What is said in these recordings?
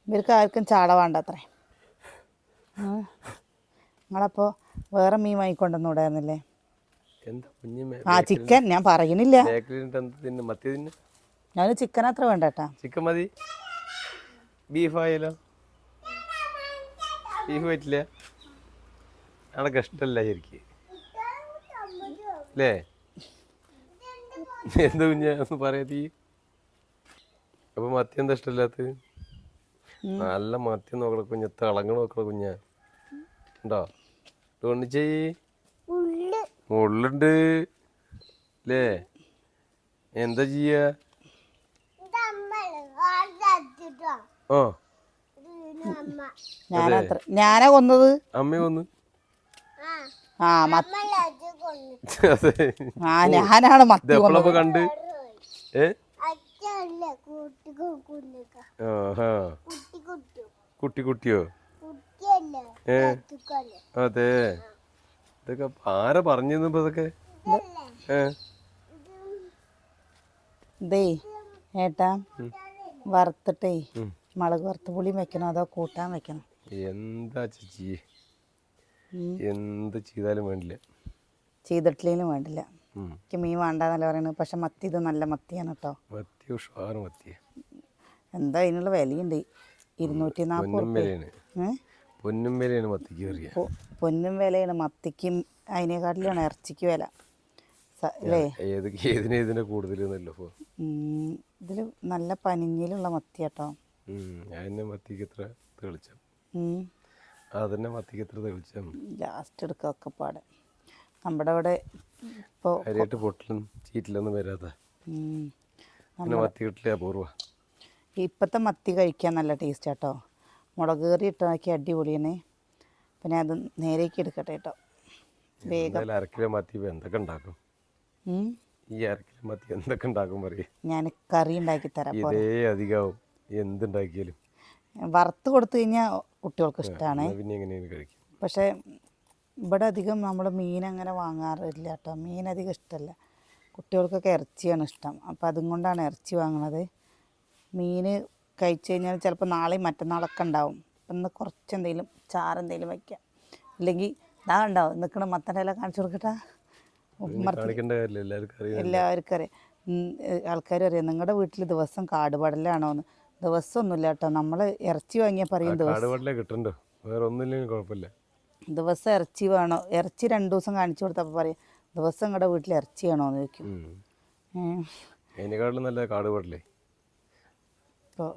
ഇവർക്ക് ആർക്കും ചാട വേണ്ട അത്രേ. നിങ്ങളപ്പോൾ വേറെ മീൻ വാങ്ങിക്കൊണ്ടുവന്നൂടായിരുന്നില്ലേ? ആ ചിക്കൻ ഞാൻ പറയുന്നില്ല, ഞാൻ ചിക്കൻ അത്ര വേണ്ട കേട്ടാ. ചിക്കൻ മതി. ബീഫ് ആയാലോ? ബീഫ് പറ്റില്ല, ഞങ്ങളൊക്കെ ഇഷ്ടമല്ല ശരിക്ക് അല്ലേ? എന്താ കുഞ്ഞ ഒന്ന് പറയാ. അപ്പൊ മത്തി എന്താ ഇഷ്ടമില്ലാത്ത? നല്ല മത്തി നോക്കണ കുഞ്ഞ, തിളങ്ങണ നോക്കണ കുഞ്ഞ ഉണ്ടോ? തോന്നിച്ചേ മുള്ളുണ്ട് അല്ലേ? എന്താ ചെയ്യാ? ആ ഞാനാ കൊന്നത്. അമ്മ കൊന്നു. ഞാനാണ് മത്തി കൊന്നത്. കണ്ട് കുട്ടി കുട്ടിയോ? അതെ, ഇതൊക്കെ ആരാ പറഞ്ഞു ഇതൊക്കെ? ഇതേ ഏട്ടാ, വറുത്തിട്ടേ മുളക് വറുത്ത് പുളിയും വെക്കണോ അതോ കൂട്ടാൻ വെക്കണം? എന്താ ചേച്ചി, എന്ത് ചെയ്താലും വേണ്ടില്ല. ചെയ്തിട്ടില്ലേലും വേണ്ടില്ല. എനിക്ക് മീൻ വേണ്ടാന്നല്ല പറയുന്നത്. പക്ഷെ മത്തി ഇത് നല്ല മത്തിയാണ് കേട്ടോ. മത്തി ഉഷാറ് മത്തി. എന്താ അതിനുള്ള വിലയുണ്ട്, 240. പൊന്നും വിലയാണ് മത്തിക്ക് കയറിയ. പൊന്നും വിലയാണ് മത്തിക്കും, അതിനെക്കാട്ടിലാണ് ഇറച്ചിക്ക് വില അല്ലേ? ഏതിനെ കൂടുതലൊന്നുമല്ലോ ഇപ്പോൾ. ഇതിൽ നല്ല പനിഞ്ഞിലുള്ള മത്തി കേട്ടോ. അതിനെ മത്തിക്ക് എത്ര തെളിച്ചം, അതന്നെ മത്തിക്ക് എത്ര തെളിച്ചം. ലാസ്റ്റ് എടുക്കൊക്കെ പാടെ നമ്മുടെ അവിടെ ഇപ്പോൾ അരിയായിട്ട് പൊട്ടിലും ചീറ്റിലൊന്നും വരാതെ മത്തി കിട്ടില്ല, അപൂർവ. ഇപ്പോഴത്തെ മത്തി കഴിക്കാൻ നല്ല ടേസ്റ്റ് കേട്ടോ. മുളക് കറി ഇട്ടാക്കി അടിപൊളിയാണ്. പിന്നെ അത് നേരേക്ക് എടുക്കട്ടെ കേട്ടോ. വേഗം 1 കിലോ മത്തി എന്തൊക്കെ ഉണ്ടാക്കും? ഈ 1 കിലോ മത്തി എന്തൊക്കെ ഉണ്ടാക്കും പറയും. ഞാൻ കറി ഉണ്ടാക്കി തരാം. ഇതേ അധികമാവും എന്തുണ്ടാക്കിയാലും. വറുത്ത് കൊടുത്തു കഴിഞ്ഞാൽ കുട്ടികൾക്ക് ഇഷ്ടമാണ്. പിന്നെ എങ്ങനെയാണ് കഴിക്കും? പക്ഷേ ഇവിടെ അധികം നമ്മൾ മീൻ അങ്ങനെ വാങ്ങാറില്ല കേട്ടോ. മീൻ അധികം ഇഷ്ടമല്ല, കുട്ടികൾക്കൊക്കെ ഇറച്ചിയാണ് ഇഷ്ടം. അപ്പോൾ അതും കൊണ്ടാണ് ഇറച്ചി വാങ്ങണത്. മീൻ കഴിച്ചു കഴിഞ്ഞാൽ ചിലപ്പോൾ നാളെയും മറ്റന്നാളൊക്കെ ഉണ്ടാവും. അപ്പം ഇന്ന് കുറച്ച് എന്തെങ്കിലും ചാറെന്തെങ്കിലും വയ്ക്കാം. ഇല്ലെങ്കിൽ ഇതാ ഉണ്ടാവും നിൽക്കണ മത്തൻ്റെ ഇല കാണിച്ചു കൊടുക്കട്ടാ. എല്ലാവർക്കും അറിയാം, ആൾക്കാരും അറിയാം. നിങ്ങളുടെ വീട്ടിൽ ദിവസം കാടുപടലാണോ എന്ന്? ദിവസമൊന്നുമില്ല കേട്ടോ. നമ്മൾ ഇറച്ചി വാങ്ങിയാൽ പറയും ദിവസം ഇറച്ചി വേണോ, ഇറച്ചി 2 ദിവസം കാണിച്ചു കൊടുത്തപ്പോൾ പറയും ദിവസം നിങ്ങളുടെ വീട്ടിൽ ഇറച്ചി വേണോ എന്ന് ചോദിക്കും. ഇപ്പോൾ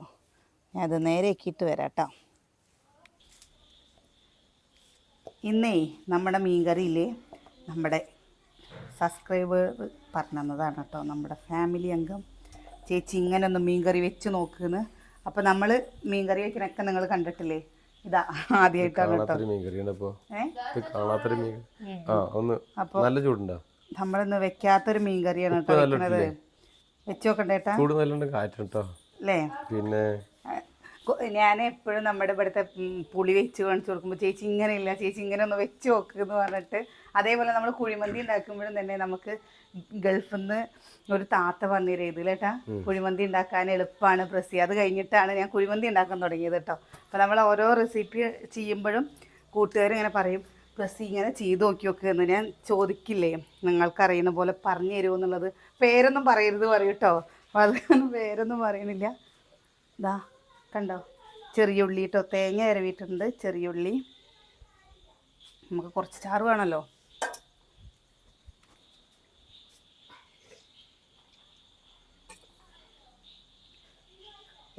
ഞാൻ അത് നേരെയാക്കിയിട്ട് വരാം കേട്ടോ. ഇന്നേ നമ്മുടെ മീൻകറിയില്ലേ, നമ്മുടെ സബ്സ്ക്രൈബർ പറഞ്ഞു തന്നതാണ് കേട്ടോ. നമ്മുടെ ഫാമിലി അംഗം ചേച്ചി ഇങ്ങനെ ഒന്ന് മീൻകറി വെച്ച് നോക്കുന്ന്. അപ്പോൾ നമ്മൾ മീൻകറി വെക്കണൊക്കെ നിങ്ങൾ കണ്ടിട്ടില്ലേ? ഇതാ ആദ്യമായിട്ടാണ് കേട്ടോ. അപ്പോൾ നമ്മളിന്ന് വെക്കാത്തൊരു മീൻകറിയാണ് കേട്ടോ വെക്കുന്നത്. വെച്ച് നോക്കണ്ടേട്ടാ അല്ലേ? പിന്നെ ഞാൻ എപ്പോഴും നമ്മുടെ ഇവിടുത്തെ പുളി വെച്ച് കാണിച്ചു കൊടുക്കുമ്പോൾ ചേച്ചി ഇങ്ങനെയില്ല, ചേച്ചി ഇങ്ങനെ ഒന്ന് വെച്ച് നോക്കുമെന്ന് പറഞ്ഞിട്ട്. അതേപോലെ നമ്മൾ കുഴിമന്തി ഉണ്ടാക്കുമ്പോഴും തന്നെ നമുക്ക് ഗൾഫിൽ നിന്ന് ഒരു താത്ത വന്നിരുന്നത് ഇതിലേട്ടാ. കുഴിമന്തി ഉണ്ടാക്കാൻ എളുപ്പമാണ് പ്രസി. അത് കഴിഞ്ഞിട്ടാണ് ഞാൻ കുഴിമന്തി ഉണ്ടാക്കാൻ തുടങ്ങിയത് കേട്ടോ. അപ്പോൾ നമ്മൾ ഓരോ റെസിപ്പി ചെയ്യുമ്പോഴും കൂട്ടുകാരിങ്ങനെ പറയും പ്രസി ഇങ്ങനെ ചെയ്ത് നോക്കി എന്ന്. ഞാൻ ചോദിക്കില്ലേ നിങ്ങൾക്കറിയുന്ന പോലെ പറഞ്ഞു തരുമോ എന്നുള്ളത്. പേരൊന്നും പറയരുത് പറയും കേട്ടോ. അപ്പോൾ അത് പേരൊന്നും പറയണില്ല. ഇതാ കണ്ടോ, ചെറിയ ഉള്ളി കേട്ടോ, തേങ്ങ അരവിയിട്ടുണ്ട്, ചെറിയ ഉള്ളി. നമുക്ക് കുറച്ച് ചാറ് വേണമല്ലോ.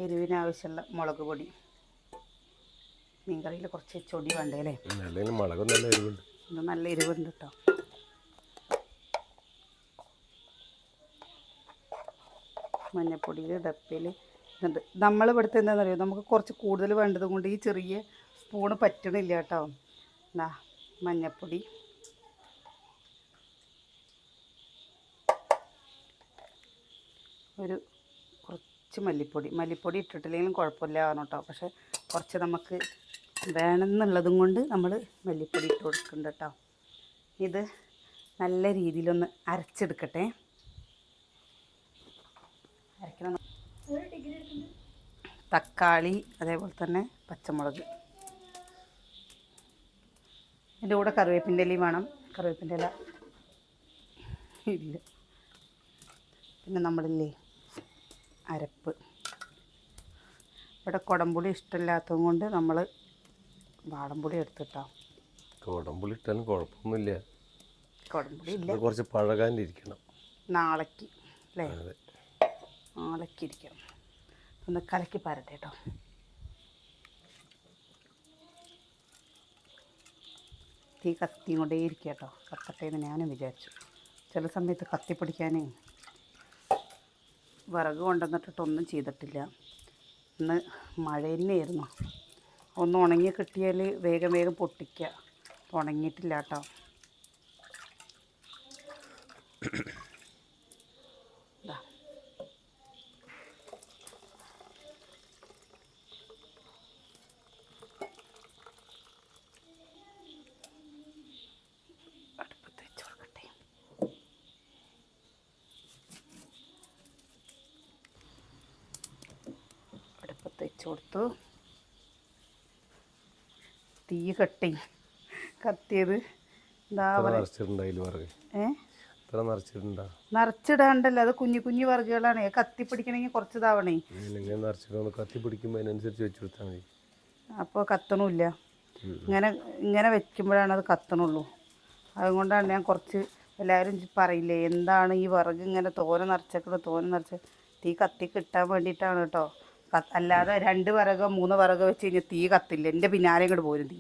എരിവിന് ആവശ്യമുള്ള മുളക് പൊടി. മീൻകറിയിൽ കുറച്ച് ചൊടി വേണ്ടേ അല്ലേ? ഇത് നല്ല എരിവുണ്ട് കേട്ടോ. മഞ്ഞപ്പൊടിയിൽ ഡപ്പയിൽ ഇതുണ്ട്. നമ്മളിവിടുത്തെ എന്താണെന്ന് അറിയാം, നമുക്ക് കുറച്ച് കൂടുതൽ വേണ്ടത് കൊണ്ട് ഈ ചെറിയ സ്പൂണ് പറ്റണില്ല കേട്ടോ. എന്നാ മഞ്ഞപ്പൊടി, ഒരു കുറച്ച് മല്ലിപ്പൊടി ഇട്ടിട്ടില്ലെങ്കിലും കുഴപ്പമില്ല കേട്ടോ. പക്ഷേ കുറച്ച് നമുക്ക് വേണമെന്നുള്ളതും കൊണ്ട് നമ്മൾ മല്ലിപ്പൊടി ഇട്ട് കൊടുക്കുന്നുണ്ട് കേട്ടോ. ഇത് നല്ല രീതിയിലൊന്ന് അരച്ചെടുക്കട്ടെ. അരക്കണം. തക്കാളി, അതേപോലെ തന്നെ പച്ചമുളക്. ഇതിൻ്റെ കൂടെ കറിവേപ്പിൻ്റെ ഇലയും വേണം. കറിവേപ്പിൻ്റെ ഇല ഇല്ല. പിന്നെ നമ്മളില്ലേ അരപ്പ്. ഇവിടെ കുടംപുളി ഇഷ്ടമില്ലാത്തത് കൊണ്ട് നമ്മൾ വാടംപുളി എടുത്തിട്ടാ. കുടംപുളി ഇട്ടാലും കുഴപ്പമൊന്നുമില്ല. കുടംപുളി ഇല്ല, കുറച്ച് പഴകാനിരിക്കണം. നാളേക്ക് അല്ലേ? നാളേക്ക് ഇരിക്കണം. ഒന്ന് കലക്കി പാരട്ടെ കേട്ടോ. തീ കത്തിയും കൊണ്ടേ ഇരിക്കുക കേട്ടോ. കത്തട്ടെ എന്ന് ഞാനും വിചാരിച്ചു. ചില സമയത്ത് കത്തിപ്പിടിക്കാനേ വിറക് കൊണ്ടുവന്നിട്ടൊന്നും ചെയ്തിട്ടില്ല. ഇന്ന് മഴ തന്നെയായിരുന്നു. ഒന്ന് ഉണങ്ങി കിട്ടിയാൽ വേഗം വേഗം പൊട്ടിക്കുക. ഉണങ്ങിയിട്ടില്ല കേട്ടോ. അടുപ്പത്ത് വെച്ച് കൊടുക്കട്ടെ. അടുപ്പത്ത് വെച്ച് കൊടുത്തു. തീ കത്തിയത് എന്താ നിറച്ചിടാണ്ടല്ലോ. അത് കുഞ്ഞു കുഞ്ഞു വർഗുകളാണ്. കത്തിപ്പിടിക്കണമെങ്കിൽ കുറച്ച് ഇതാവണേ. അപ്പോൾ കത്തണില്ല. ഇങ്ങനെ വെക്കുമ്പോഴാണ് അത് കത്തണുള്ളൂ. അതുകൊണ്ടാണ് ഞാൻ കുറച്ച്, എല്ലാവരും പറയില്ലേ എന്താണ് ഈ വിറക് ഇങ്ങനെ തോനെ നിറച്ച തീ കത്തി കിട്ടാൻ വേണ്ടിയിട്ടാണ് കേട്ടോ. അല്ലാതെ 2 വിറകോ 3 വിറകോ വെച്ച് കഴിഞ്ഞാൽ തീ കത്തില്ല. എൻ്റെ പിന്നാലെ ഇങ്ങോട്ട് പോരും തീ.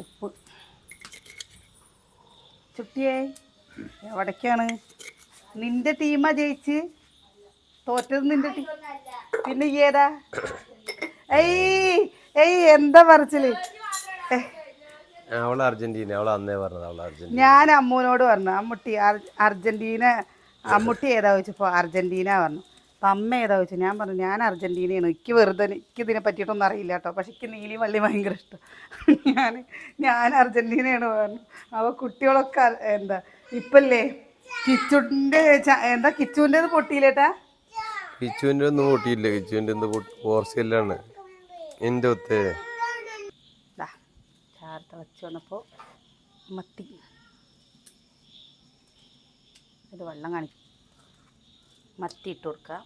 ഉപ്പ് ചുട്ടിയേ എവിടേക്കാണ്? നിന്റെ ടീമാ ജയിച്ച് തോറ്റത്? നിന്റെ ടീം. പിന്നെ ഏതാ? എന്താ പറച്ചില്? ഞാൻ അമ്മൂനോട് പറഞ്ഞു, അമ്മുട്ടി അർജന്റീന. അമ്മുട്ടി ഏതാ ചോദിച്ചപ്പോൾ അർജന്റീന പറഞ്ഞു. അപ്പം അമ്മ ഏതാ ചോദിച്ചു. ഞാൻ പറഞ്ഞു ഞാൻ അർജന്റീനയാണ്. എനിക്ക് ഇതിനെ പറ്റിയിട്ടൊന്നും അറിയില്ല കേട്ടോ. പക്ഷെ എനിക്ക് നീലി വള്ളി ഭയങ്കര ഇഷ്ടം. ഞാൻ അർജന്റീനയാണ് പറഞ്ഞു. അപ്പോൾ കുട്ടികളൊക്കെ എന്താ ഇപ്പല്ലേ കിച്ചുവിൻ്റെ പൊട്ടിയില്ലേട്ടാ? കിച്ചുവിൻ്റെ ഒന്നും പൊട്ടിയില്ല. കിച്ചുവിൻ്റെ എന്ത് പോർച്ചുഗലാണ് എൻ്റെ ഒത്തേ. ചാർത്ത വെച്ച് വന്നപ്പോൾ മത്തി ഒരു വെള്ളം കാണിക്കും. മത്തി ഇട്ട് കൊടുക്കാം.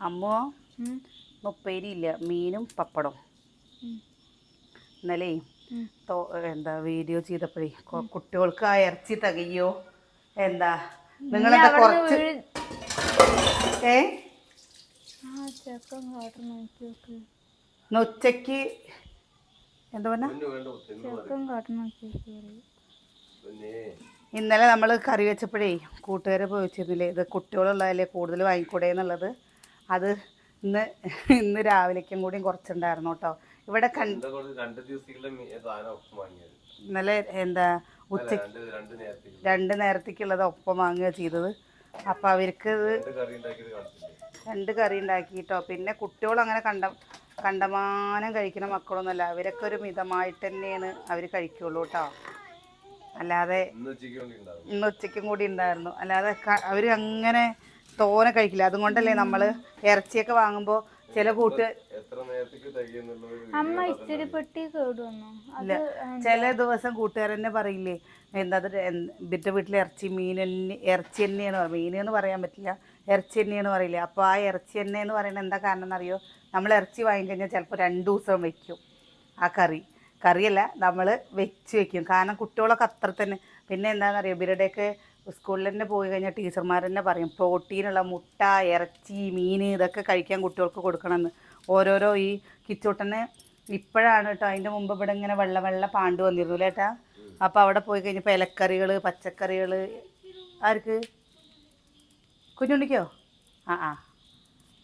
അമ്മോ ഉപ്പേരിയില്ല, മീനും പപ്പടവും. ഇന്നലെ വീഡിയോ ചെയ്തപ്പോഴേ കുട്ടികൾക്ക് ആ ഇറച്ചി തികയോ നിങ്ങളെന്താ കുറച്ച് ഉച്ചക്ക് എന്താ പറഞ്ഞ ഇന്നലെ നമ്മൾ കറി വെച്ചപ്പോഴേ കൂട്ടുകാരെ പോയി വെച്ചിരുന്നില്ലേ, ഇത് കുട്ടികളുള്ളതല്ലേ കൂടുതൽ വാങ്ങിക്കൂടെ എന്നുള്ളത്. അത് ഇന്ന് രാവിലേക്കും കൂടിയും കുറച്ചുണ്ടായിരുന്നു കേട്ടോ. ഇവിടെ ഇന്നലെ ഉച്ചക്ക് 2 നേരത്തേക്കുള്ളത് ഒപ്പം വാങ്ങുക ചെയ്തത്. അപ്പം അവർക്ക് 2 കറി ഉണ്ടാക്കി കേട്ടോ. പിന്നെ കുട്ടികളങ്ങനെ കണ്ടമാനം കഴിക്കുന്ന മക്കളൊന്നുമല്ല. അവരൊക്കെ ഒരു മിതമായിട്ട് തന്നെയാണ് അവർ കഴിക്കുള്ളൂ കേട്ടോ. അല്ലാതെ ഇന്ന് ഉച്ചയ്ക്കും കൂടി ഉണ്ടായിരുന്നു. അല്ലാതെ അവർ അങ്ങനെ തോനെ കഴിക്കില്ല. അതുകൊണ്ടല്ലേ നമ്മൾ ഇറച്ചിയൊക്കെ വാങ്ങുമ്പോൾ ചില ചില ദിവസം കൂട്ടുകാർ തന്നെ പറയില്ലേ എന്താ ഇവരുടെ വീട്ടിലെ ഇറച്ചി തന്നെയാണ്. മീൻ എന്ന് പറയാൻ പറ്റില്ല, ഇറച്ചി തന്നെയാണ് പറയില്ലേ. അപ്പോൾ ആ ഇറച്ചി തന്നെ എന്ന് പറയുന്നത് എന്താ കാരണം എന്നറിയോ? നമ്മൾ ഇറച്ചി വാങ്ങിക്കഴിഞ്ഞാൽ ചിലപ്പോൾ 2 ദിവസം വയ്ക്കും ആ കറിയല്ല, നമ്മൾ വെച്ച് വെക്കും. കാരണം കുട്ടികളൊക്കെ അത്ര തന്നെ. പിന്നെ എന്താണെന്നറിയോ, ഇവരുടെയൊക്കെ സ്കൂളിൽ തന്നെ പോയി കഴിഞ്ഞാൽ ടീച്ചർമാർ തന്നെ പറയും പ്രോട്ടീനുള്ള മുട്ട, ഇറച്ചി, മീൻ ഇതൊക്കെ കഴിക്കാൻ കുട്ടികൾക്ക് കൊടുക്കണമെന്ന്. ഓരോരോ ഈ കിച്ചൂട്ടനെ ഇപ്പോഴാണ് കേട്ടോ. അതിൻ്റെ മുമ്പ് ഇവിടെ ഇങ്ങനെ വെള്ള പാണ്ട് വന്നിരുന്നു ചേട്ടാ. അപ്പോൾ അവിടെ പോയി കഴിഞ്ഞപ്പോൾ ഇലക്കറികൾ, പച്ചക്കറികൾ. ആർക്ക്? കുഞ്ഞുണ്ണിക്കോ? ആ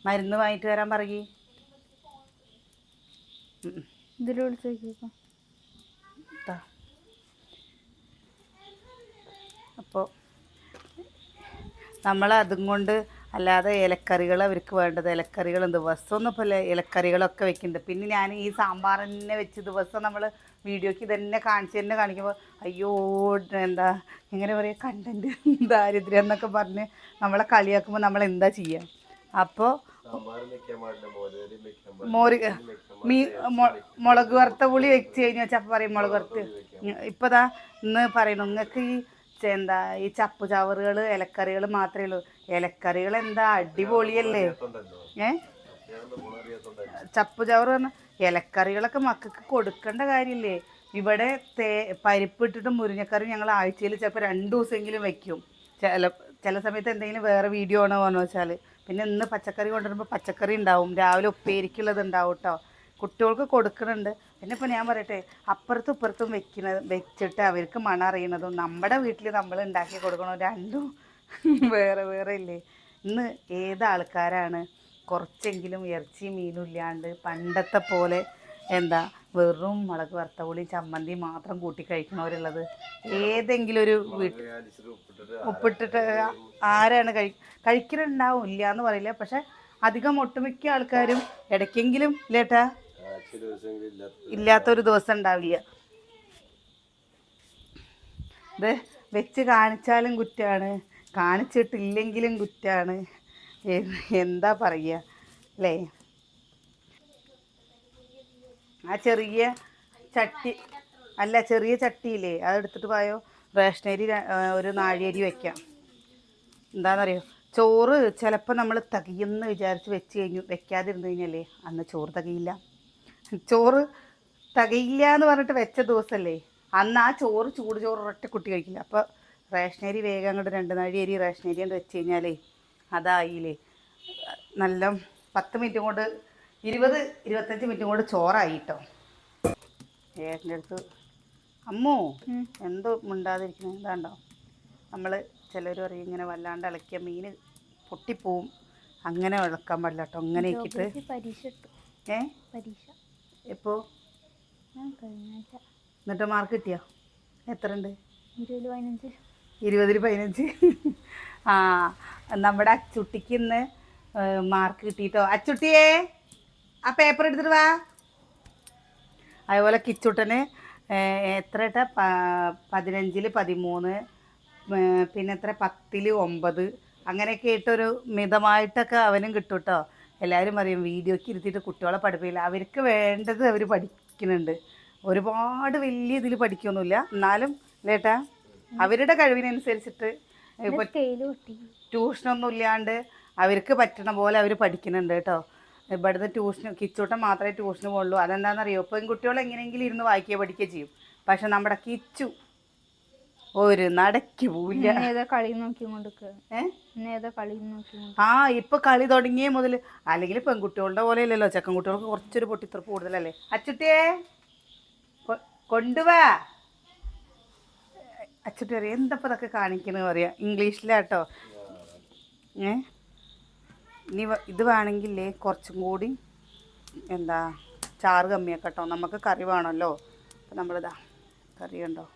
മരുന്ന് വാങ്ങിയിട്ട് വരാൻ പറയേ. ഇതിൽ വിളിച്ചേക്കോ. അപ്പോൾ നമ്മൾ അതും കൊണ്ട് അല്ലാതെ ഇലക്കറികൾ അവർക്ക് വേണ്ടത്. ഇലക്കറികൾ ദിവസമൊന്നും ഇപ്പോൾ ഇലക്കറികളൊക്കെ വെക്കുന്നുണ്ട്. പിന്നെ ഞാൻ ഈ സാമ്പാർ തന്നെ വെച്ച് ദിവസം നമ്മൾ വീഡിയോക്ക് ഇതന്നെ കാണിക്കുമ്പോൾ അയ്യോ എന്താ എങ്ങനെ പറയുക കണ്ടൻറ്റ് ദാരിദ്ര്യം എന്നൊക്കെ പറഞ്ഞ് നമ്മളെ കളിയാക്കുമ്പോൾ നമ്മൾ എന്താ ചെയ്യുക? അപ്പോൾ മോര് മുളക് വറുത്ത പുളി വെച്ച് കഴിഞ്ഞാൽ ചപ്പ പറയും മുളക് വറുത്ത്. ഇപ്പോൾ ദാ ഇന്ന് പറയുന്നു നിങ്ങൾക്ക് ഈ എന്താ ഈ ചപ്പ് ചവറുകൾ ഇലക്കറികൾ മാത്രമേ ഉള്ളൂ. ഇലക്കറികൾ എന്താ അടിപൊളിയല്ലേ? ചപ്പ് ചവറ് പറഞ്ഞാൽ ഇലക്കറികളൊക്കെ മക്കൾക്ക് കൊടുക്കേണ്ട കാര്യമില്ലേ? ഇവിടെ പരിപ്പിട്ടിട്ട് മുരിങ്ങക്കറി ഞങ്ങൾ ആഴ്ചയിൽ ചിലപ്പോൾ 2 ദിവസമെങ്കിലും വെക്കും. ചില സമയത്ത് എന്തെങ്കിലും വേറെ വീഡിയോ ആണോ എന്ന് വെച്ചാൽ. പിന്നെ ഇന്ന് പച്ചക്കറി കൊണ്ടുവരുമ്പോൾ പച്ചക്കറി ഉണ്ടാവും, രാവിലെ ഉപ്പേരിക്കുള്ളത് ഉണ്ടാവും കേട്ടോ. കുട്ടികൾക്ക് കൊടുക്കുന്നുണ്ട്. പിന്നെ ഇപ്പോൾ ഞാൻ പറയട്ടെ, അപ്പുറത്തും ഇപ്പുറത്തും വെച്ചിട്ട് അവർക്ക് മണം അറിയണതും നമ്മുടെ വീട്ടിൽ നമ്മൾ ഉണ്ടാക്കി കൊടുക്കണോ രണ്ടും വേറെ വേറെ ഇല്ലേ? ഇന്ന് ഏത് ആൾക്കാരാണ് കുറച്ചെങ്കിലും ഇറച്ചി മീനും ഇല്ലാണ്ട് പണ്ടത്തെ പോലെ എന്താ വെറും മുളക് വറുത്ത പുളി ചമ്മന്തി മാത്രം കൂട്ടി കഴിക്കണവരുള്ളത്? ഏതെങ്കിലും ഒരു വീട്ടിൽ ഉപ്പിട്ടിട്ട് ആരാണ് കഴിക്കുന്നുണ്ടാവും, ഇല്ല എന്ന് പറയില്ല. പക്ഷെ അധികം ഒട്ടുമിക്ക ആൾക്കാരും ഇടയ്ക്കെങ്കിലും ഇല്ലേട്ടാ ഇല്ലാത്തൊരു ദിവസം ഉണ്ടാവില്ല. ഇത് വെച്ച് കാണിച്ചാലും കുറ്റമാണ്, കാണിച്ചിട്ടില്ലെങ്കിലും കുറ്റമാണ്. എന്താ പറയുക അല്ലേ? ആ ചെറിയ ചട്ടി ചെറിയ ചട്ടിയില്ലേ, അതെടുത്തിട്ട് പോയോ. റേഷനരി ഒരു നാഴിയരി വയ്ക്കാം. എന്താണെന്നറിയോ, ചോറ് ചിലപ്പോൾ നമ്മൾ തികയെന്ന് വിചാരിച്ച് വെക്കാതിരുന്ന് കഴിഞ്ഞാലേ അന്ന് ചോറ് തികയില്ല. ചോറ് തികയില്ല എന്ന് പറഞ്ഞിട്ട് വെച്ച ദിവസമല്ലേ അന്ന് ആ ചൂട് ചോറ് ഒറ്റ കുട്ടി കഴിക്കില്ല. അപ്പോൾ റേഷനരി വേഗം അങ്ങോട്ട് 2 നാഴി അരി റേഷനരി കൊണ്ട് വെച്ച് കഴിഞ്ഞാലേ അതായില്ലേ നല്ല 10 മിനിറ്റ് കൊണ്ട് 20-25 മിനിറ്റ് കൊണ്ട് ചോറായി കേട്ടോ. ഏട്ടൻ്റെ അടുത്ത് അമ്മോ എന്തോ മിണ്ടാതിരിക്കണേ ഇതാണ്ടോ. നമ്മൾ ചിലർ പറയും ഇങ്ങനെ വല്ലാണ്ട് ഇളക്കിയ മീൻ പൊട്ടിപ്പോവും, അങ്ങനെ ഇളക്കാൻ പാടില്ല കേട്ടോ. അങ്ങനെ ഇട്ടിട്ട് പരീക്ഷ എപ്പോൾ എന്നിട്ട് മാർക്ക് കിട്ടിയോ? എത്ര ഉണ്ട്? 20-15. ആ നമ്മുടെ അച്ചുട്ടിക്ക് ഇന്ന് മാർക്ക് കിട്ടിയിട്ടോ. അച്ചുട്ടിയേ ആ പേപ്പർ എടുത്തിട്ട് വാ. അതുപോലെ കിച്ചുട്ടന് എത്ര ഏട്ടാ 15-ൽ 13, പിന്നെ എത്ര 10-ൽ 9, അങ്ങനെയൊക്കെ ആയിട്ടൊരു മിതമായിട്ടൊക്കെ അവനും കിട്ടും കേട്ടോ. എല്ലാവരും പറയും വീഡിയോക്ക് ഇരുത്തിയിട്ട് കുട്ടികളെ പഠിപ്പിക്കില്ല. അവർക്ക് വേണ്ടത് അവർ പഠിക്കുന്നുണ്ട്. ഒരുപാട് വലിയ ഇതിൽ പഠിക്കൊന്നുമില്ല, എന്നാലും ലേട്ടാ അവരുടെ കഴിവിനനുസരിച്ചിട്ട് ഇപ്പോൾ ട്യൂഷനൊന്നും ഇല്ലാണ്ട് അവർക്ക് പറ്റണ പോലെ അവർ പഠിക്കുന്നുണ്ട് കേട്ടോ. ഇവിടുന്ന് ട്യൂഷന് കിച്ചൂട്ടൻ മാത്രമേ ട്യൂഷന് പോകുള്ളൂ. അതെന്താണെന്നറിയോ, പെൺകുട്ടികൾ എങ്ങനെയെങ്കിലും ഇരുന്ന് വായിക്കുക പഠിക്കുക ചെയ്യും. പക്ഷെ നമ്മുടെ കിച്ചു ഒരു നടക്ക് പോവില്ല. ആ ഇപ്പൊ കളി തുടങ്ങിയേ മുതൽ, അല്ലെങ്കിൽ പെൺകുട്ടികളുടെ പോലെ അല്ലല്ലോ, ചെക്കൻകുട്ടികൾക്ക് കുറച്ചൊരു പൊട്ടിത്തെറുപ്പ് കൂടുതലല്ലേ. അച്ചുട്ടിയെ കൊണ്ടുവാ. അച്ചുട്ടി അറിയാം എന്തപ്പോൾ ഇതൊക്കെ കാണിക്കണമെന്ന് പറയാം, ഇംഗ്ലീഷിലാട്ടോ. ഇനി ഇത് വേണമെങ്കിലേ കുറച്ചും കൂടി എന്താ ചാറ് കമ്മിയാക്കാം കേട്ടോ. നമുക്ക് കറി വേണമല്ലോ. അപ്പം നമ്മളിതാ കറി ഉണ്ടോ.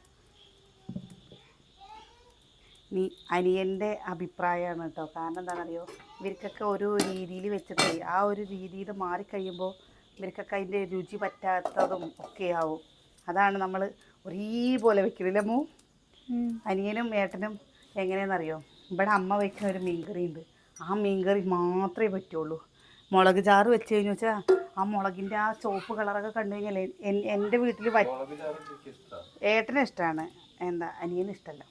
നീ അനിയൻ്റെ അഭിപ്രായമാണ് കേട്ടോ. കാരണം എന്താണെന്നറിയോ, ഇവർക്കൊക്കെ ഓരോ രീതിയിൽ വെച്ചിട്ട് ആ ഒരു രീതിയിൽ മാറിക്കഴിയുമ്പോൾ ഇവർക്കൊക്കെ അതിൻ്റെ രുചി പറ്റാത്തതും ഒക്കെ ആവും. അതാണ് നമ്മൾ ഒരേപോലെ വെക്കണില്ല മൂ. അനിയനും ഏട്ടനും എങ്ങനെയാണെന്നറിയോ, ഇവിടെ അമ്മ വയ്ക്കുന്ന ഒരു മീൻകറി ഉണ്ട്, ആ മീൻകറി മാത്രമേ പറ്റുള്ളൂ. മുളക് ചാറ് വെച്ച് കഴിഞ്ഞു വെച്ചാൽ ആ മുളകിൻ്റെ ആ ചുവപ്പ് കളറൊക്കെ കണ്ടു കഴിഞ്ഞാൽ എൻ്റെ വീട്ടിൽ ഏട്ടന് ഇഷ്ടമാണ്, എന്താ അനിയന് ഇഷ്ടമല്ല.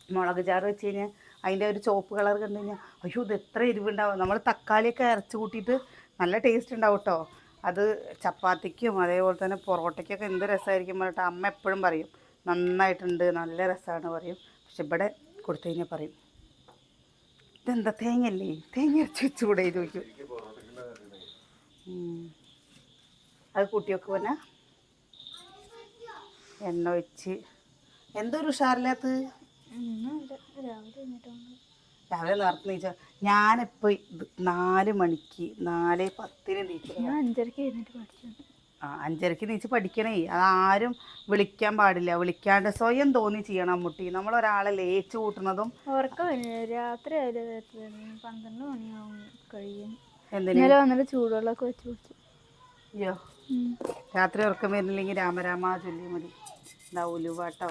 മുളക് ചാറ് വെച്ച് കഴിഞ്ഞാൽ അതിൻ്റെ ഒരു ചുവപ്പ് കളർ കണ്ടു കഴിഞ്ഞാൽ അയ്യോ ഇത് എത്ര എരിവുണ്ടാവും. നമ്മൾ തക്കാളിയൊക്കെ അരച്ച് കൂട്ടിയിട്ട് നല്ല ടേസ്റ്റ് ഉണ്ടാവും കേട്ടോ. അത് ചപ്പാത്തിക്കും അതേപോലെ തന്നെ പൊറോട്ടയ്ക്കൊക്കെ എന്ത് രസമായിരിക്കും പറഞ്ഞിട്ട് അമ്മ എപ്പോഴും പറയും നന്നായിട്ടുണ്ട് നല്ല രസമാണ് പറയും. പക്ഷെ ഇവിടെ കൊടുത്തു കഴിഞ്ഞാൽ പറയും ഇതെന്താ തേങ്ങയല്ലേ, തേങ്ങ അരച്ച് വെച്ചുകൂടെ ചോദിക്കും. അത് കൂട്ടിയൊക്കെ പിന്നെ എണ്ണ ഒഴിച്ച് എന്തൊരു ഉഷാറില്ലാത്ത രാവിലെ നേരത്തെ നീച്ചാൽ ഞാനിപ്പോൾ 4 മണിക്ക് 4:10 നീച്ചു. 5:30 എഴുന്നേറ്റ് പഠിച്ചു. 5:30 നീച്ച് പഠിക്കണേ. അതാരും വിളിക്കാൻ പാടില്ല. വിളിക്കാണ്ട് സ്വയം തോന്നി ചെയ്യണം അമ്മുട്ടി. നമ്മളൊരാളെ ലേച്ച് കൂട്ടുന്നതും ഉറക്കം വരുന്നില്ല. രാത്രി ആയാലും 12 മണിയാവും കഴിയും. എന്തിനു? ഇന്നലെ വന്നിട്ട് ചൂടുവെള്ളമൊക്കെ വെച്ച് കുടിച്ചു. അയ്യോ, രാത്രി ഉറക്കം വരുന്നില്ലെങ്കിൽ രാമരാമ ചൊല്ലി മതി. എന്താ ഉലുവാട്ടോ.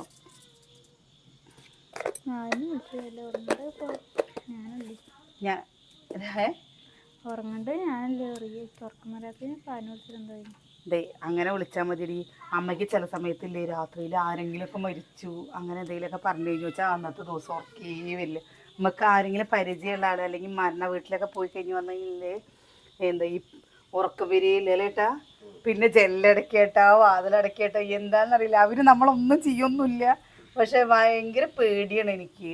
ഞാനും വിളിച്ചതല്ല. ഉറങ്ങണ്ടേ ഇപ്പോൾ ഞാനല്ലേ ഞാൻ ഉറങ്ങണ്ടേ ഞാനല്ലേ ഉറക്കം വരാത്തതിന് പാലിന് വിളിച്ചിട്ടുണ്ടായിരുന്നു. ദേ അങ്ങനെ വിളിച്ചാൽ മതി. അമ്മയ്ക്ക് ചില സമയത്തില്ലേ രാത്രിയിൽ ആരെങ്കിലുമൊക്കെ മരിച്ചു അങ്ങനെ എന്തെങ്കിലുമൊക്കെ പറഞ്ഞു കഴിഞ്ഞു വെച്ചാൽ അന്നത്തെ ദിവസം ഉറക്കേ വരില്ല. നമുക്ക് ആരെങ്കിലും പരിചയമുള്ള ആൾ അല്ലെങ്കിൽ മരണ വീട്ടിലൊക്കെ പോയി കഴിഞ്ഞ് വന്നെങ്കിലേ എന്താ ഈ ഉറക്കം വരികയില്ല ഏട്ടാ. പിന്നെ ജെല്ലടക്കേട്ടാ വാതിലടക്കേട്ടാ എന്താണെന്നറിയില്ല. അവർ നമ്മളൊന്നും ചെയ്യൊന്നുമില്ല. പക്ഷെ ഭയങ്കര പേടിയാണ് എനിക്ക്.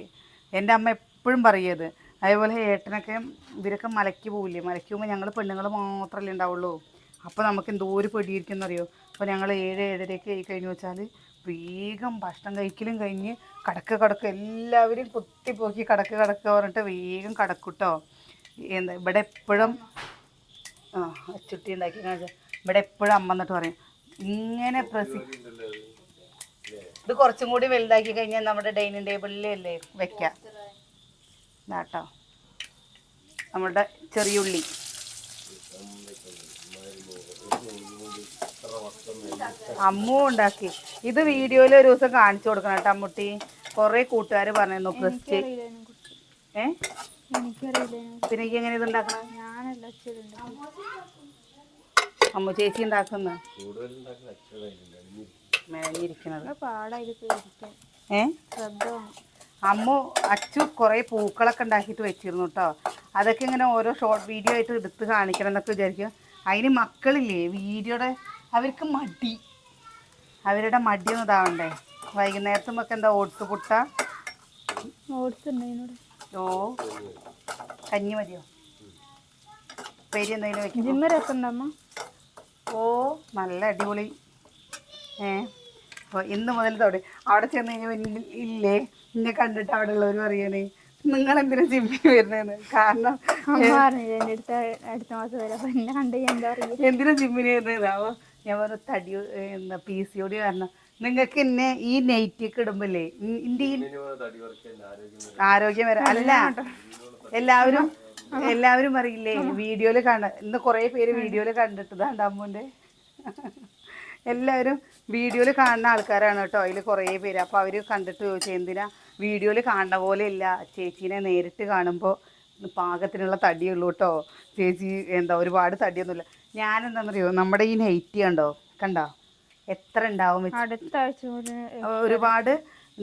എൻ്റെ അമ്മ എപ്പോഴും പറയത്. അതേപോലെ ഏട്ടനൊക്കെ ഇവരൊക്കെ മലയ്ക്ക് പോവില്ലേ. മലയ്ക്ക് പോകുമ്പോൾ ഞങ്ങൾ പെണ്ണുങ്ങൾ മാത്രമല്ലേ ഉണ്ടാവുള്ളൂ. അപ്പോൾ നമുക്ക് എന്തോ ഒരു പേടിയിരിക്കും എന്നറിയോ. അപ്പോൾ ഞങ്ങൾ 7-7:30 ആയി കഴിഞ്ഞു വെച്ചാൽ വേഗം ഭക്ഷണം കഴിക്കലും കഴിഞ്ഞ് കടക്ക് എല്ലാവരും കുത്തിപ്പോക്കി കടക്ക് പറഞ്ഞിട്ട് വേഗം കടക്കൂട്ടോ. എന്താ ഇവിടെ എപ്പോഴും ചുട്ടി ഉണ്ടാക്കി കാണിച്ചാൽ ഇവിടെ എപ്പോഴും അമ്മ എന്നിട്ട് പറയും ഇങ്ങനെ ഇത് കുറച്ചും കൂടി വലുതാക്കി കഴിഞ്ഞാൽ നമ്മുടെ ഡൈനിങ് ടേബിളിലല്ലേ വെക്കാം. ഇതാട്ടോ നമ്മുടെ ചെറിയുള്ളി. അമ്മു ഉണ്ടാക്കി. ഇത് വീഡിയോയിൽ ഒരു ദിവസം കാണിച്ചു കൊടുക്കണം കേട്ടോ അമ്മുട്ടി. കുറേ കൂട്ടുകാർ പറഞ്ഞിരുന്നു പ്രസ്റ്റ്. പിന്നെ എനിക്ക് എങ്ങനെ ഇത് ഉണ്ടാക്കണം? അമ്മു ചേച്ചി ഉണ്ടാക്കുന്ന മെനഞ്ഞിരിക്കുന്നത് അമ്മു അച്ചു കുറേ പൂക്കളൊക്കെ ഉണ്ടാക്കിയിട്ട് വെച്ചിരുന്നു കേട്ടോ. അതൊക്കെ ഇങ്ങനെ ഓരോ ഷോർട്ട് വീഡിയോ ആയിട്ട് എടുത്ത് കാണിക്കണം എന്നൊക്കെ വിചാരിക്കും. അതിന് മക്കളില്ലേ വീഡിയോയുടെ അവർക്ക് മടി. അവരുടെ മടിയൊന്നും ഇതാവണ്ടേ. വൈകുന്നേരത്തുമൊക്കെ എന്താ ഓട്സ് പുട്ട ഓ കഞ്ഞി മതിയോ? പേര് എന്തെങ്കിലും വെക്കും. ഓ നല്ല അടിപൊളി. അപ്പോൾ ഇന്ന് മുതൽ തുടങ്ങി. അവിടെ ചെന്ന് കഴിഞ്ഞാൽ ഇല്ലേ ഇന്നെ കണ്ടിട്ട് അവിടെ ഉള്ളവർ പറയണേ നിങ്ങളെന്തിനാ ജിമ്മിൽ വരുന്നതെന്ന്. കാരണം എന്തിനാ ജിമ്മിന് വരുന്നതാവോ. ഞാൻ പറഞ്ഞ തടി എന്താ PCOD കാരണം നിങ്ങൾക്ക് എന്നെ ഈ നെയ്റ്റിക്ക് ഇടുമ്പില്ലേ എൻ്റെ ഈ ആരോഗ്യം വരാം. അല്ല എല്ലാവരും പറയില്ലേ വീഡിയോയിൽ ഇന്ന് കുറേ പേര് വീഡിയോയിൽ കണ്ടിട്ടതാണ്ട് അമ്മുൻ്റെ. എല്ലാവരും വീഡിയോയിൽ കാണുന്ന ആൾക്കാരാണ് കേട്ടോ. അതിൽ കുറേ പേര്. അപ്പോൾ അവർ കണ്ടിട്ട് ചോദിച്ചു എന്തിനാ വീഡിയോയിൽ കാണുന്ന പോലെ ഇല്ല ചേച്ചീനെ നേരിട്ട് കാണുമ്പോൾ പാകത്തിനുള്ള തടിയുള്ളൂ കേട്ടോ ചേച്ചി. എന്താ ഒരുപാട് തടിയൊന്നുമില്ല. ഞാനെന്താണെന്നറിയോ നമ്മുടെ ഈ നൈറ്റി കണ്ടോ എത്ര ഉണ്ടാവും. അടുത്ത ആഴ്ച ഒരുപാട്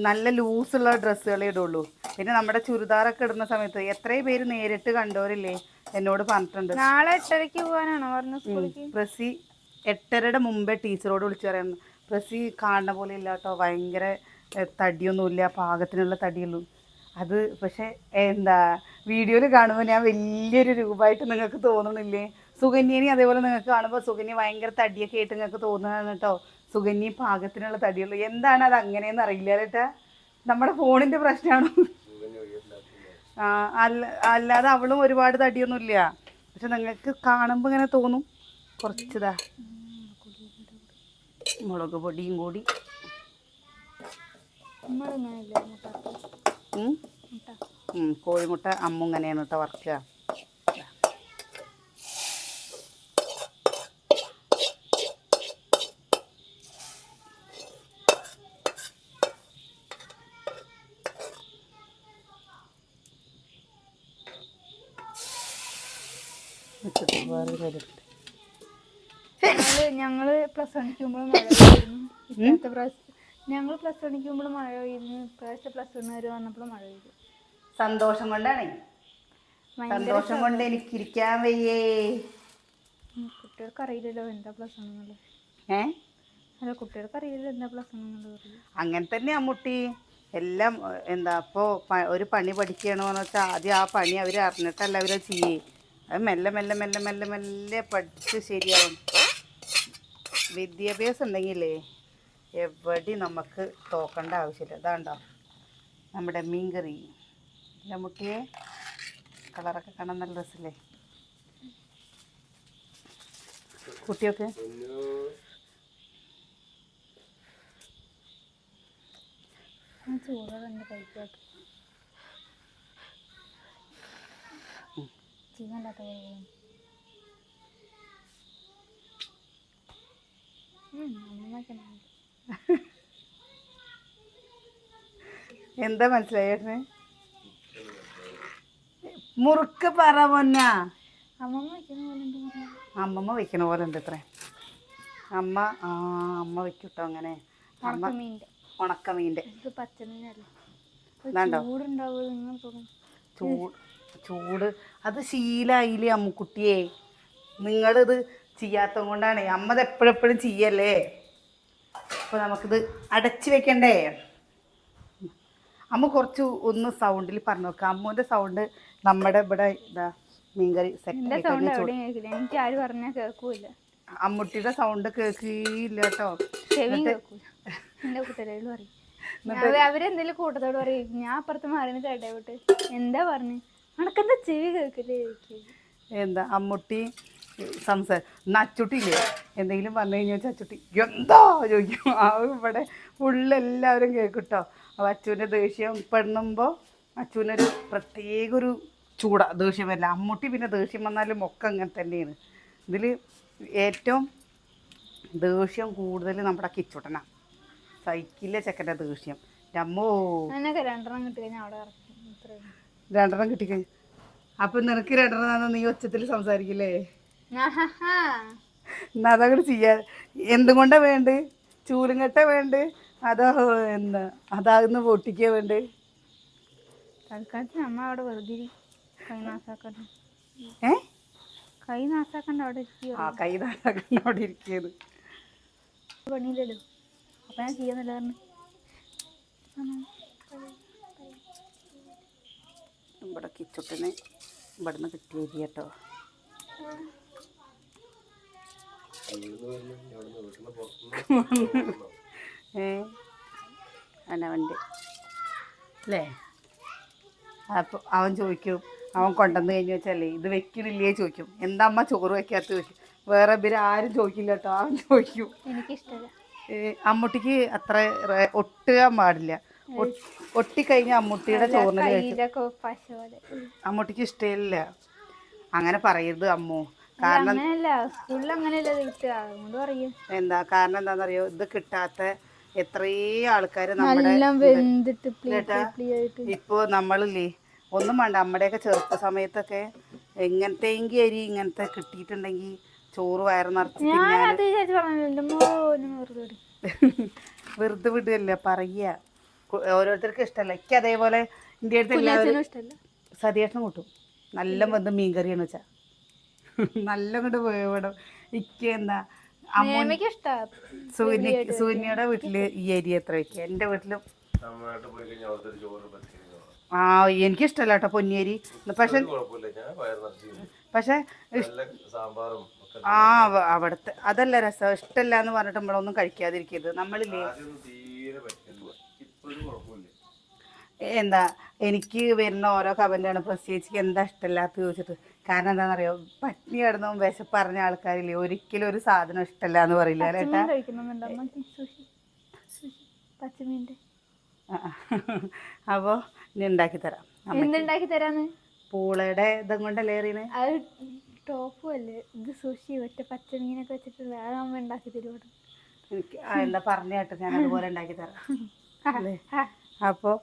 നല്ല ലൂസുള്ള ഡ്രസ്സുകളേ ഇടുള്ളൂ. പിന്നെ നമ്മുടെ ചുരിദാറൊക്കെ ഇടുന്ന സമയത്ത് എത്രയും പേര് നേരിട്ട് കണ്ടവരില്ലേ എന്നോട് പറഞ്ഞിട്ടുണ്ട്. നാളെ 8:30 പോകാനാണോ പറഞ്ഞത്? പ്രസി 8:30 മുമ്പേ ടീച്ചറോട് വിളിച്ചു പറയുന്നു പ്രസി കാണുന്ന പോലെ ഇല്ല കേട്ടോ. ഭയങ്കര തടിയൊന്നുമില്ല, പാകത്തിനുള്ള തടിയുള്ളൂ. അത് പക്ഷേ എന്താ വീഡിയോയിൽ കാണുമ്പോൾ ഞാൻ വലിയൊരു രൂപമായിട്ട് നിങ്ങൾക്ക് തോന്നണില്ലേ? സുകന്യനെ അതേപോലെ നിങ്ങൾക്ക് കാണുമ്പോൾ സുകന്യ ഭയങ്കര തടിയൊക്കെ ആയിട്ട് നിങ്ങൾക്ക് തോന്നുന്നതാണ് കേട്ടോ. സുകന്യ പാകത്തിനുള്ള തടിയുള്ളൂ. എന്താണ് അത് അങ്ങനെയെന്ന് അറിയില്ല കേട്ടാ. നമ്മുടെ ഫോണിൻ്റെ പ്രശ്നമാണോ? അല്ലാതെ അവളും ഒരുപാട് തടിയൊന്നുമില്ല. പക്ഷെ നിങ്ങൾക്ക് കാണുമ്പോൾ ഇങ്ങനെ തോന്നും. കുറച്ചതാ മുളക് പൊടിയും കൂടി. കോഴിമുട്ട അമ്മ ഇങ്ങനെയാണ് കേട്ടോ വറുക്കുക. ഞങ്ങള് പ്ലസ് വണ്ണിക്കുമ്പോൾ മഴ പെയ്യുന്നു. ഇപ്പോഴത്തെ പ്രാവശ്യം ഞങ്ങൾ പ്ലസ് വണ്ണിക്കുമ്പോൾ മഴ പെയ്യുന്നു. ഇപ്രാവശ്യം പ്ലസ് വണ്ണുകാർ വന്നപ്പോൾ മഴ പെയ്തു. സന്തോഷം കൊണ്ടാണേ. സന്തോഷം കൊണ്ട് എനിക്കിരിക്കാൻ വയ്യേ. കുട്ടികൾക്ക് അറിയില്ലല്ലോ എന്താ പ്ലസ് വണ്ണെന്നുള്ളത്. അല്ല കുട്ടികൾക്ക് അറിയില്ലല്ലോ എന്താ പ്ലസ് വണ്ണെന്നുള്ളത്. അങ്ങനെ തന്നെ അമ്മുട്ടി എല്ലാം. എന്താ അപ്പോൾ ഒരു പണി പഠിക്കണമെന്ന് വെച്ചാൽ ആദ്യം ആ പണി അവർ അറിഞ്ഞിട്ടല്ല അവർ ചെയ്യേ. അത് മെല്ലെ മെല്ലെ മെല്ലെ മെല്ലെ മെല്ലെ പഠിച്ച് ശരിയാവും. വിദ്യാഭ്യാസം ഉണ്ടെങ്കിലേ എവിടെയും നമുക്ക് തോക്കേണ്ട ആവശ്യമില്ല. ഇതാണ്ടോ നമ്മുടെ മീൻകറി. ഇല്ല മുട്ടിയെ കളറൊക്കെ കാണാൻ നല്ല രസമല്ലേ കുട്ടിയൊക്കെ? ചൂടോടെ തന്നെ കഴിക്കോട്ടെ. ചീനല്ലാത്ത എന്താ മനസ്സിലായേട്ടന്? മുറുക്ക് പറ പൊന്ന. അമ്മമ്മ വയ്ക്കുന്ന പോലെ ഉണ്ട് പറഞ്ഞത്. അമ്മമ്മ വെക്കണ പോലെ ഉണ്ട് ഇത്രേ. അമ്മ വെക്കൂട്ടോ അങ്ങനെ. ഉണക്കമീൻ്റെ ഉണക്കമീൻ്റെ ഇത് പച്ചമീനല്ല. ഇതാണ്ടോ ചൂടുണ്ടാവുക നിങ്ങൾ തോന്നുന്നു. ചൂട് അത് ശീലായില്ലേ അമ്മുക്കുട്ടിയെ. നിങ്ങളിത് ചെയ്യാത്ത കൊണ്ടാണ്. അമ്മത് എപ്പോഴെപ്പോഴും ചെയ്യല്ലേ. അപ്പോൾ നമുക്കിത് അടച്ച് വെക്കണ്ടേ? അമ്മ കുറച്ച് ഒന്ന് സൗണ്ടിൽ പറഞ്ഞു നോക്കാം. അമ്മൂൻ്റെ സൗണ്ട് നമ്മുടെ ഇവിടെ ഇതാ മീൻകറി എൻ്റെ സൗണ്ട് എവിടെയും കേൾക്കില്ല. എനിക്ക് ആര് പറഞ്ഞാൽ കേൾക്കൂല. അമ്മുട്ടിയുടെ സൗണ്ട് കേൾക്കില്ല കേട്ടോ. ചെവിയും കേൾക്കൂല. എൻ്റെ കൂട്ടുകാരികൾ പറയും. അവരെന്തെങ്കിലും കൂട്ടത്തോട് പറയും. ഞാൻ അപ്പുറത്ത് മാറിയിട്ട് ഇടപെട്ട് എന്താ പറഞ്ഞു അണക്കെന്താ ചെവി കേൾക്കില്ലേ ചോദിക്കും. എന്താ അമ്മുട്ടി അച്ചുട്ടില്ലേ എന്തെങ്കിലും പറഞ്ഞു കഴിഞ്ഞാൽ അച്ചുട്ടി എന്താ ചോദിക്കും. ഇവിടെ ഫുള്ളെല്ലാവരും കേൾക്കും കേട്ടോ. അപ്പോൾ അച്ചുവിൻ്റെ ദേഷ്യം പെണ്ണുമ്പോൾ അച്ചുവിനൊരു പ്രത്യേക ഒരു ദേഷ്യം വരില്ല. അമ്മുട്ടി പിന്നെ ദേഷ്യം വന്നാലും ഒക്കെ അങ്ങനെ തന്നെയാണ്. ഇതിൽ ഏറ്റവും ദേഷ്യം കൂടുതൽ നമ്മുടെ കിച്ചുട്ടനാണ്. സൈക്കിളിലെ ചെക്കൻ്റെ ദേഷ്യം. അമ്മോ രണ്ടെണ്ണം കിട്ടിക്കഴിഞ്ഞാൽ അവിടെ രണ്ടെണ്ണം കിട്ടിക്കഴിഞ്ഞു. അപ്പം നിനക്ക് രണ്ടെണ്ണം നീ ഒച്ചത്തിൽ സംസാരിക്കില്ലേ? എന്നാ അതങ്ങോട്ട് ചെയ്യാൻ എന്തുകൊണ്ടാ വേണ്ട? ചൂലുംകെട്ട വേണ്ട അതോ എന്താ അതാകുന്ന പൊട്ടിക്കുക വേണ്ട? തൽക്കാലത്തിന് അമ്മ അവിടെ വെറുതെ കൈ നാസാക്കണ്ട. അവിടെ കൈ നാസാക്കണ്ട അവിടെ ഇരിക്കുന്നത് പണിയില്ലല്ലോ. അപ്പം ഞാൻ ചെയ്യാന്നല്ല പറഞ്ഞു. ഇവിടെ കിച്ചുട്ടിന് ഇവിടുന്ന് കിട്ടിയ അരി കേട്ടോ. അവൻ്റെ അല്ലേ? അപ്പോൾ അവൻ ചോദിക്കും, അവൻ കൊണ്ടുവന്ന് കഴിഞ്ഞ് വെച്ചാലേ ഇത് വെക്കണില്ലേ ചോദിക്കും. എന്താ അമ്മ ചോറ് വെക്കാത്ത ചോദിക്കും. വേറെ ഇവര് ആരും ചോദിക്കില്ല കേട്ടോ. അവൻ ചോദിക്കും. എനിക്കിഷ്ടമല്ല. അമ്മൂട്ടിക്ക് അത്ര ഒട്ടുകാൻ പാടില്ല. ഒട്ടിക്കഴിഞ്ഞാൽ അമ്മൂട്ടിയുടെ ചോറിന് അമ്മൂട്ടിക്ക് ഇഷ്ടമില്ല. അങ്ങനെ പറയരുത് അമ്മു. കാരണം എന്താ കാരണം എന്താണെന്നറിയോ? ഇത് കിട്ടാത്ത എത്രയോ ആൾക്കാർ നമ്മുടെ ഇപ്പോൾ നമ്മളില്ലേ ഒന്നും വേണ്ട. നമ്മുടെയൊക്കെ ചെറുപ്പ സമയത്തൊക്കെ എങ്ങനത്തെയെങ്കിൽ അരി ഇങ്ങനത്തെ കിട്ടിയിട്ടുണ്ടെങ്കിൽ ചോറ് വയറ് നിറച്ച് വെറുതെ വിടുകയല്ല പറയുക. ഓരോരുത്തർക്കും ഇഷ്ടമല്ല. എനിക്ക് അതേപോലെ എൻ്റെ അടുത്ത് എല്ലാവരും സതിയേട്ടനും കൂട്ടും. നല്ല ബന്ധം മീൻകറിയാണ് വെച്ചാൽ നല്ല കൊണ്ട് വേണം. ഇക്ക് എന്താ സൂര്യയുടെ വീട്ടില് ഈ അരി എത്ര വയ്ക്കുക. എൻ്റെ വീട്ടിലും എനിക്കിഷ്ടമല്ല കേട്ടോ പൊന്നിയരി. പക്ഷെ അവിടുത്തെ അതല്ല രസം. ഇഷ്ടമല്ല എന്ന് പറഞ്ഞിട്ട് നമ്മളൊന്നും കഴിക്കാതിരിക്കരുത്. നമ്മളില്ലേ എന്താ എനിക്ക് വരുന്ന ഓരോ കമൻ്റാണ് പ്രത്യേകിച്ച് എന്താ ഇഷ്ടമില്ലാത്ത ചോദിച്ചിട്ട്. കാരണം എന്താണെന്നറിയോ? പട്ടിണി കിടന്നോ വിശപ്പ് പറഞ്ഞ ആൾക്കാരില്ലേ ഒരിക്കലും ഒരു സാധനം ഇഷ്ടമല്ല എന്ന് പറയില്ല കേട്ടാ. അപ്പോൾ ഇനി ഉണ്ടാക്കി തരാം. പൂളയുടെ ഇതും കൊണ്ടല്ലേ എറിയണേ? ടോപ്പും അല്ലേ ഇത് സുഷി. ഒറ്റ പച്ചമീനൊക്കെ വെച്ചിട്ട് വേറെ അമ്മ ഉണ്ടാക്കി തരുമോ? എനിക്ക് എന്താ പറഞ്ഞ കേട്ടോ, ഞാൻ അതുപോലെ ഉണ്ടാക്കി തരാം അല്ലേ. അപ്പോൾ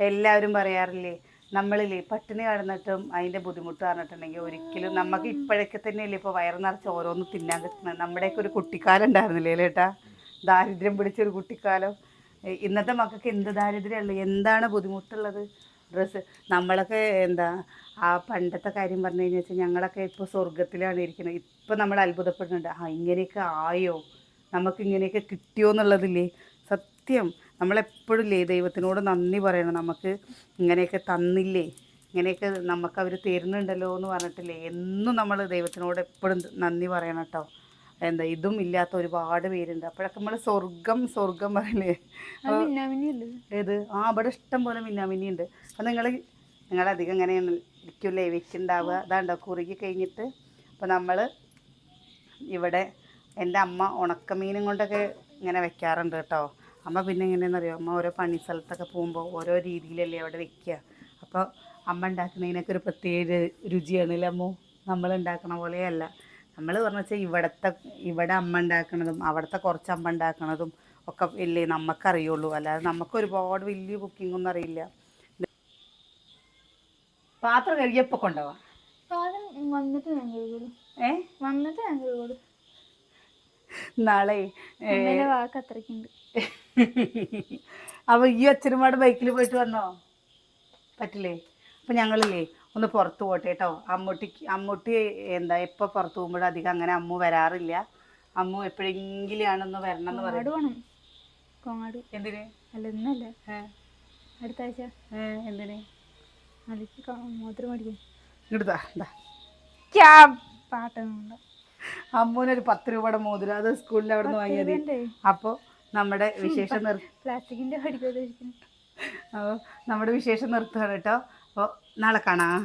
എല്ലാവരും പറയാറില്ലേ നമ്മളില്ലേ പട്ടിണി കിടന്നിട്ടും അതിൻ്റെ ബുദ്ധിമുട്ട് പറഞ്ഞിട്ടുണ്ടെങ്കിൽ ഒരിക്കലും നമുക്ക് ഇപ്പോഴൊക്കെ തന്നെയല്ലേ ഇപ്പോൾ വയറ് നിറച്ച് ഓരോന്ന് തിന്നാൻ കിട്ടുന്നത്. നമ്മുടെയൊക്കെ ഒരു കുട്ടിക്കാലം ഉണ്ടായിരുന്നില്ലേ ചേട്ടാ? ദാരിദ്ര്യം പിടിച്ചൊരു കുട്ടിക്കാലം. ഇന്നത്തെ മക്കൾക്ക് എന്ത് ദാരിദ്ര്യമുള്ളൂ, എന്താണ് ബുദ്ധിമുട്ടുള്ളത്? ഡ്രസ്സ് നമ്മളൊക്കെ എന്താ ആ പണ്ടത്തെ കാര്യം പറഞ്ഞു കഴിഞ്ഞാൽ വെച്ചാൽ ഞങ്ങളൊക്കെ ഇപ്പോൾ സ്വർഗത്തിലാണ് ഇരിക്കുന്നത്. ഇപ്പോൾ നമ്മൾ അത്ഭുതപ്പെടുന്നുണ്ട്. ഇങ്ങനെയൊക്കെ ആയോ, നമുക്ക് ഇങ്ങനെയൊക്കെ കിട്ടിയോ എന്നുള്ളതില്ലേ സത്യം. നമ്മളെപ്പോഴും ഇല്ലേ ദൈവത്തിനോട് നന്ദി പറയണം. നമുക്ക് ഇങ്ങനെയൊക്കെ തന്നില്ലേ, ഇങ്ങനെയൊക്കെ നമുക്ക് അവർ തരുന്നുണ്ടല്ലോ എന്ന് പറഞ്ഞിട്ടില്ലേ എന്നും നമ്മൾ ദൈവത്തിനോട് എപ്പോഴും നന്ദി പറയണം കേട്ടോ. എന്താ ഇതും ഇല്ലാത്ത ഒരുപാട് പേരുണ്ട്. അപ്പോഴൊക്കെ നമ്മൾ സ്വർഗം പറയില്ലേ? ഏത് ഇവിടെ ഇഷ്ടം പോലെ മിന്നാമിന്നി ഉണ്ട്. അപ്പം നിങ്ങളധികം ഇങ്ങനെയാണ് ഇരിക്കില്ലേ വെക്കുണ്ടാവുക. അതാണ്ടോ കുറുകി കഴിഞ്ഞിട്ട്. അപ്പോൾ നമ്മൾ ഇവിടെ എൻ്റെ അമ്മ ഉണക്കമീനും കൊണ്ടൊക്കെ ഇങ്ങനെ വെക്കാറുണ്ട് കേട്ടോ. അമ്മ പിന്നെ എങ്ങനെയാണെന്നറിയോ, അമ്മ ഓരോ പണി സ്ഥലത്തൊക്കെ പോകുമ്പോൾ ഓരോ രീതിയിലല്ലേ അവിടെ വെക്കുക. അപ്പോൾ അമ്മ ഉണ്ടാക്കുന്നതിനൊക്കെ ഒരു പ്രത്യേക രുചിയാണല്ലേ അമ്മോ, നമ്മൾ ഉണ്ടാക്കണ പോലെയല്ല. നമ്മൾ പറഞ്ഞു വെച്ചാൽ ഇവിടെ അമ്മ ഉണ്ടാക്കണതും അവിടുത്തെ കുറച്ച് അമ്മ ഉണ്ടാക്കണതും ഒക്കെ ഇല്ലേ നമുക്കറിയുള്ളൂ. അല്ലാതെ നമുക്ക് ഒരുപാട് വലിയ കുക്കിങ്ങൊന്നും അറിയില്ല. പാത്രം കഴുകിയപ്പോൾ കൊണ്ടുപോവാം. വന്നിട്ട് ഞാൻ കഴുകുള്ളൂ. വന്നിട്ട് ഞാൻ കഴുകുള്ളൂ. നാളെ വാക്ക് അത്രയ്ക്കുണ്ട്. അപ്പോൾ ഈ അച്ഛനുമാട് ബൈക്കിൽ പോയിട്ട് വന്നോ? പറ്റില്ലേ? അപ്പം ഞങ്ങളില്ലേ ഒന്ന് പുറത്ത് പോട്ടെ കേട്ടോ. അമ്മൂട്ടി എന്താ എപ്പോൾ പുറത്ത് പോകുമ്പോഴും അധികം അങ്ങനെ അമ്മു വരാറില്ല. അമ്മു എപ്പോഴെങ്കിലും ആണെന്ന് വരണം എന്ന് പറയും. കോങ്ങാട് എന്തിന്? അല്ല ഇന്നല്ല, അടുത്ത ആഴ്ച. എന്തിന്? മോതിരം മേടിക്കും. ഇടുതാ പാട്ടൊന്നുണ്ട്. അമ്മൂനൊരു 10 രൂപയുടെ മോതിരം, അത് സ്കൂളിൽ അവിടെ നിന്ന് വാങ്ങിയത്. അപ്പോൾ നമ്മുടെ വിശേഷം പ്ലാസ്റ്റിക്കിൻ്റെ അപ്പോൾ നമ്മുടെ വിശേഷം നിർത്തുകയാണ് കേട്ടോ. അപ്പോൾ നാളെ കാണാം.